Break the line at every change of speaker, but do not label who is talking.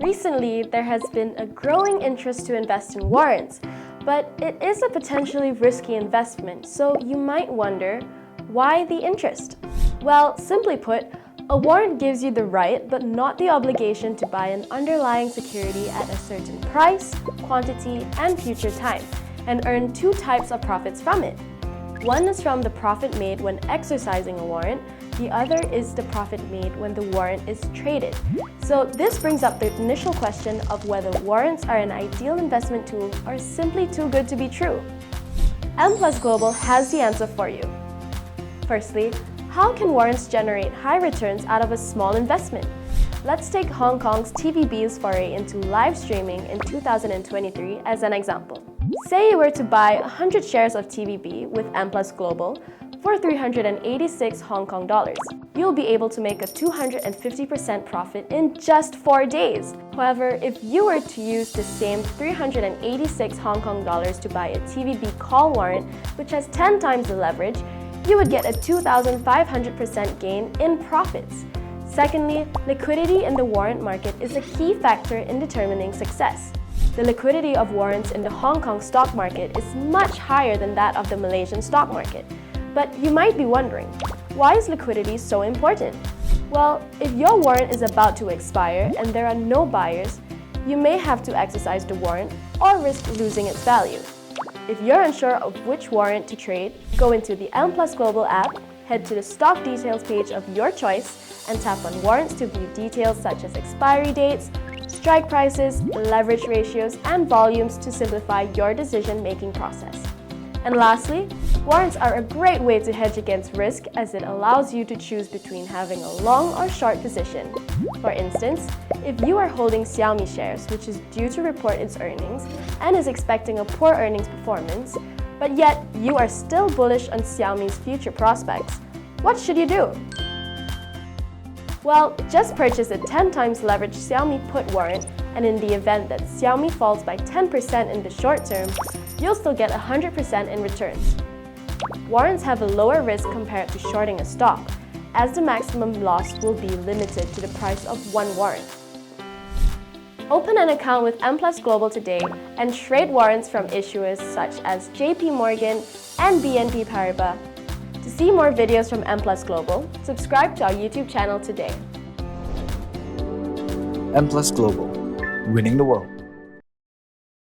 Recently, there has been a growing interest to invest in warrants, but it is a potentially risky investment, so you might wonder, why the interest? Well, simply put, a warrant gives you the right but not the obligation to buy an underlying security at a certain price, quantity, and future time, and earn two types of profits from it. One is from the profit made when exercising a warrant, the other is the profit made when the warrant is traded. So this brings up the initial question of whether warrants are an ideal investment tool or simply too good to be true. M+ Global has the answer for you. Firstly, how can warrants generate high returns out of a small investment? Let's take Hong Kong's TVB's foray into live streaming in 2023 as an example. Say you were to buy 100 shares of TVB with M+ Global for 386 Hong Kong dollars. You'll be able to make a 250% profit in just 4 days. However, if you were to use the same 386 Hong Kong dollars to buy a TVB call warrant, which has 10 times the leverage, you would get a 2,500% gain in profits. Secondly, liquidity in the warrant market is a key factor in determining success. The liquidity of warrants in the Hong Kong stock market is much higher than that of the Malaysian stock market. But you might be wondering, why is liquidity so important? Well, if your warrant is about to expire and there are no buyers, you may have to exercise the warrant or risk losing its value. If you're unsure of which warrant to trade, go into the M+ Global app, head to the stock details page of your choice, and tap on warrants to view details such as expiry dates, strike prices, leverage ratios, and volumes to simplify your decision-making process. And lastly, warrants are a great way to hedge against risk as it allows you to choose between having a long or short position. For instance, if you are holding Xiaomi shares, which is due to report its earnings and is expecting a poor earnings performance, but yet you are still bullish on Xiaomi's future prospects, what should you do? Well, just purchase a 10 times leveraged Xiaomi put warrant, and in the event that Xiaomi falls by 10% in the short term, you'll still get 100% in returns. Warrants have a lower risk compared to shorting a stock, as the maximum loss will be limited to the price of one warrant. Open an account with M+ Global today and trade warrants from issuers such as JP Morgan and BNP Paribas. To see more videos from M+ Global, subscribe to our YouTube channel today.
M+ Global, winning the world.